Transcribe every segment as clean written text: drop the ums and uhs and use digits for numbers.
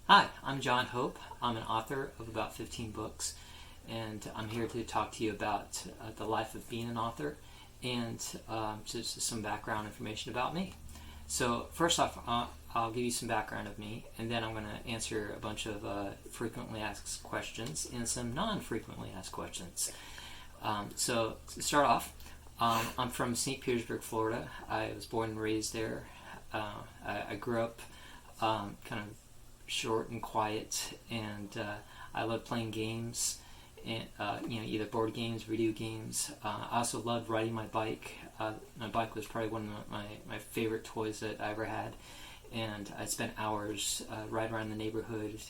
Hi, I'm John Hope. I'm an author of about 15 books, and I'm here to talk to you about the life of being an author and just some background information about me. So first off, I'll give you some background of me, and then I'm going to answer a bunch of frequently asked questions and some non-frequently asked questions. So to start off, I'm from St. Petersburg, Florida. I was born and raised there. I grew up kind of short and quiet, and I love playing games, and either board games, video games. I also loved riding my bike. My bike was probably one of my favorite toys that I ever had, and I spent hours riding around the neighborhood,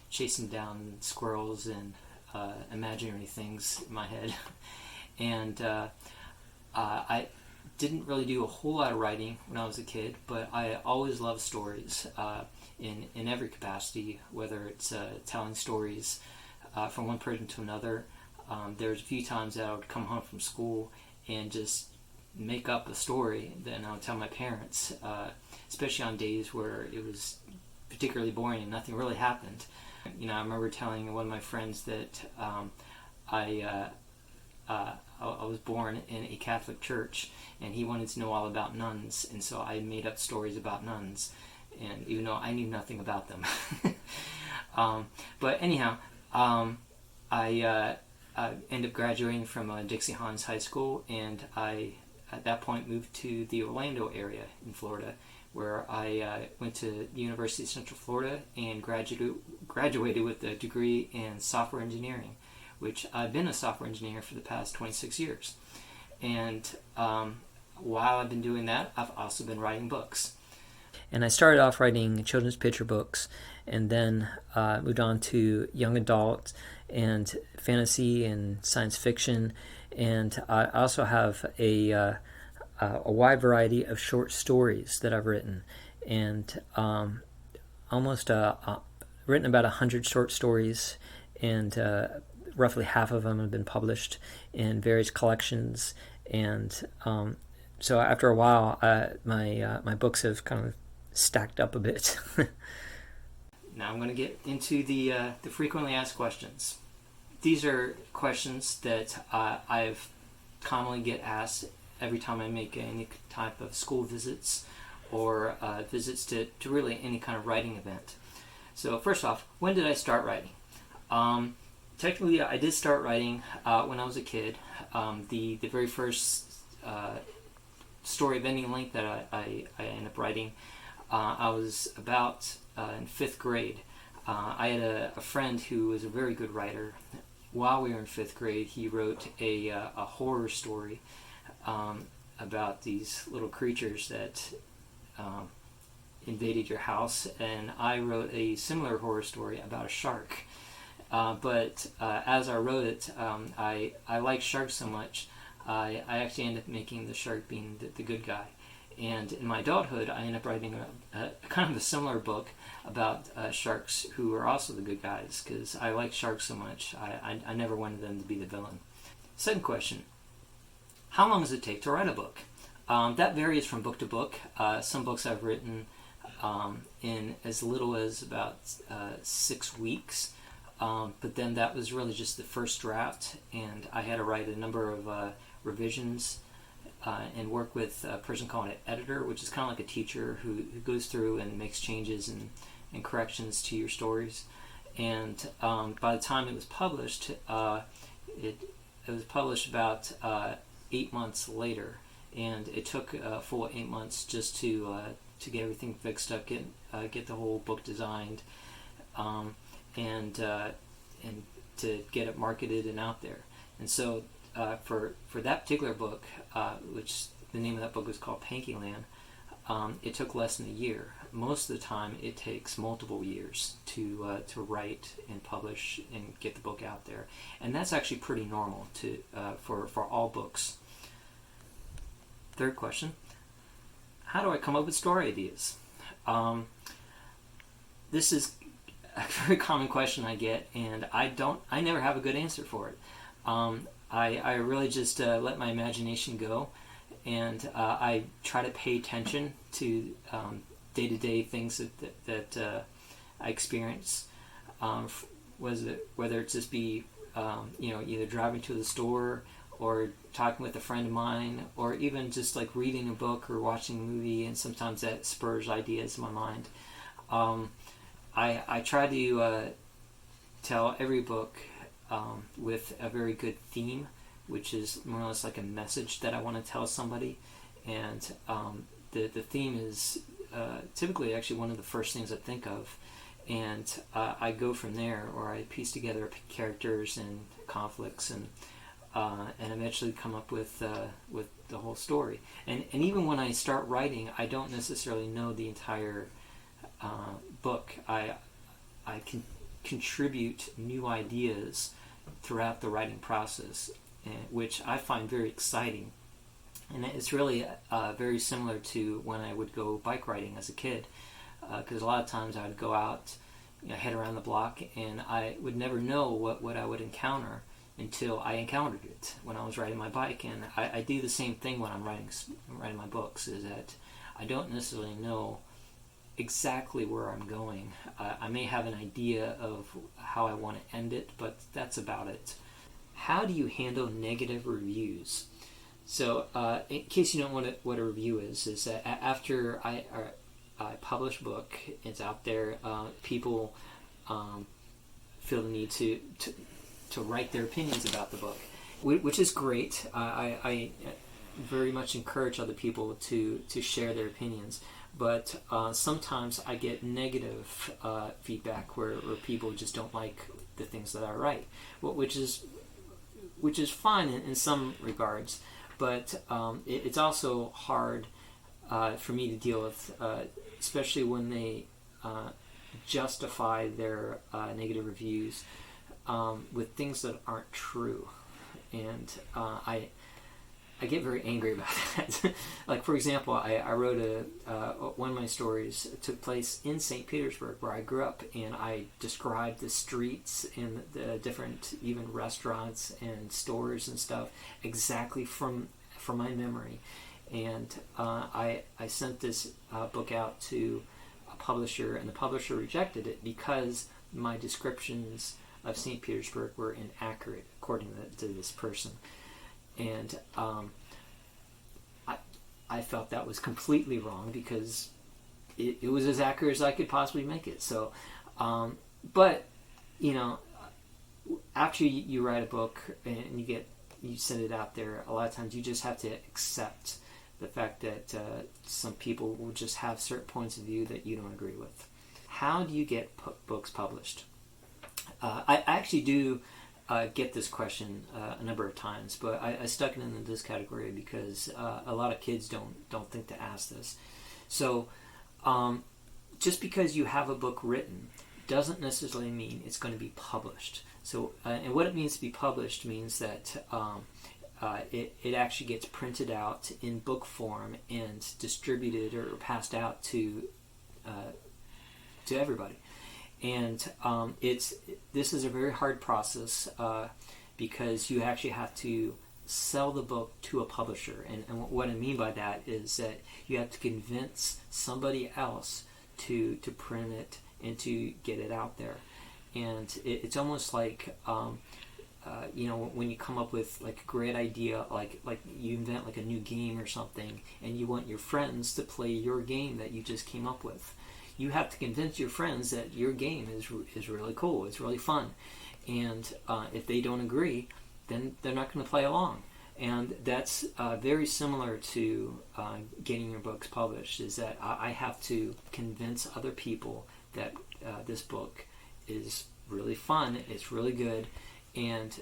chasing down squirrels and imaginary things in my head. And I didn't really do a whole lot of writing when I was a kid, but I always loved stories in every capacity, whether it's telling stories from one person to another. There's a few times that I would come home from school and just make up a story, then I would tell my parents, especially on days where it was particularly boring and nothing really happened. I remember telling one of my friends that I was born in a Catholic church, and he wanted to know all about nuns, and so I made up stories about nuns, and even though I knew nothing about them. But anyhow, I ended up graduating from Dixie Hans High School, and I, at that point, moved to the Orlando area in Florida, where I went to the University of Central Florida and graduated with a degree in software engineering, which I've been a software engineer for the past 26 years. And while I've been doing that, I've also been writing books. And I started off writing children's picture books, and then moved on to young adult and fantasy and science fiction. And I also have a wide variety of short stories that I've written, and almost written about 100 short stories, and roughly half of them have been published in various collections. And so after a while, my books have kind of stacked up a bit. Now I'm going to get into the frequently asked questions. These are questions that I've commonly get asked every time I make any type of school visits or visits to really any kind of writing event. So first off, when did I start writing? Technically, I did start writing when I was a kid. The very first story of any length that I ended up writing, I was about in 5th grade. I had a friend who was a very good writer. While we were in 5th grade, he wrote a horror story about these little creatures that invaded your house, and I wrote a similar horror story about a shark. But as I wrote it, I liked sharks so much, I actually ended up making the shark being the good guy. And in my adulthood, I ended up writing a kind of a similar book about sharks who are also the good guys, because I like sharks so much. I never wanted them to be the villain. Second question, how long does it take to write a book? That varies from book to book. Some books I've written in as little as about 6 weeks. But then that was really just the first draft, and I had to write a number of revisions and work with a person called an editor, which is kind of like a teacher who goes through and makes changes and corrections to your stories. And by the time it was published, it was published about 8 months later, and it took a full 8 months just to get everything fixed up, get the whole book designed, and to get it marketed and out there. And so for that particular book, which the name of that book was called Pankyland, it took less than a year. Most of the time it takes multiple years to write and publish and get the book out there, and that's actually pretty normal for all books. Third question, how do I come up with story ideas? This is a very common question I get, and I never have a good answer for it. I really just let my imagination go, and I try to pay attention to day-to-day things that I experience, whether it just be either driving to the store or talking with a friend of mine, or even just like reading a book or watching a movie, and sometimes that spurs ideas in my mind. I try to tell every book with a very good theme, which is more or less like a message that I want to tell somebody. And the theme is typically actually one of the first things I think of, and I go from there, or I piece together characters and conflicts, and eventually come up with the whole story. And even when I start writing, I don't necessarily know the entire book. I can contribute new ideas throughout the writing process, which I find very exciting. And it's really very similar to when I would go bike riding as a kid, because a lot of times I would go out, head around the block, and I would never know what I would encounter until I encountered it when I was riding my bike. And I do the same thing when I'm writing my books, is that I don't necessarily know exactly where I'm going. I may have an idea of how I want to end it, but that's about it. How do you handle negative reviews? So, in case you don't know what a review is that after I publish a book, it's out there, people feel the need to write their opinions about the book, which is great. I very much encourage other people to share their opinions, but sometimes I get negative feedback where people just don't like the things that I write, which is fine in some regards, but it's also hard for me to deal with, especially when they justify their negative reviews with things that aren't true. And I get very angry about that. Like, for example, I wrote one of my stories took place in St. Petersburg, where I grew up, and I described the streets and the different even restaurants and stores and stuff exactly from my memory. And I sent this book out to a publisher, and the publisher rejected it because my descriptions of St. Petersburg were inaccurate, according to this person. And I felt that was completely wrong, because it was as accurate as I could possibly make it. So, but after you write a book and you send it out there, a lot of times you just have to accept the fact that some people will just have certain points of view that you don't agree with. How do you get books published? I actually do get this question a number of times, but I stuck it in this category because a lot of kids don't think to ask this. So just because you have a book written doesn't necessarily mean it's going to be published. So and what it means to be published means that it actually gets printed out in book form and distributed or passed out to everybody. And this is a very hard process because you actually have to sell the book to a publisher. And what I mean by that is that you have to convince somebody else to print it and to get it out there. And it's almost like when you come up with like a great idea, like you invent like a new game or something, and you want your friends to play your game that you just came up with. You have to convince your friends that your game is really cool, it's really fun. And if they don't agree, then they're not going to play along. And that's very similar to getting your books published, is that I have to convince other people that this book is really fun, it's really good, and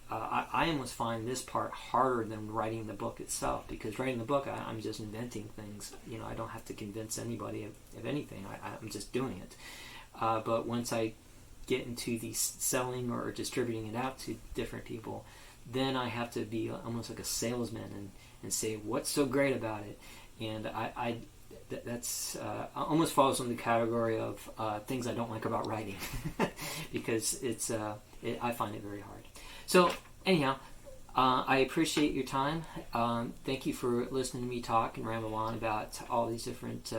I almost find this part harder than writing the book itself, because writing the book, I'm just inventing things. I don't have to convince anybody of anything. I'm just doing it. But once I get into the selling or distributing it out to different people, then I have to be almost like a salesman and say what's so great about it. And that's almost falls in the category of things I don't like about writing, because I find it very hard. So anyhow, I appreciate your time. Thank you for listening to me talk and ramble on about all these different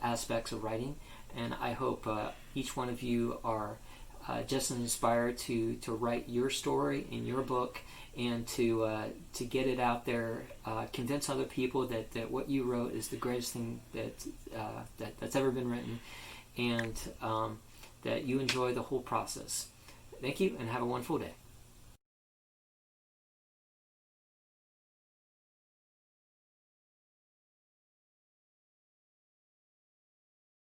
aspects of writing. and I hope each one of you are just as inspired to write your story in your book, and to get it out there, convince other people that what you wrote is the greatest thing that's ever been written, and that you enjoy the whole process. Thank you, and have a wonderful day.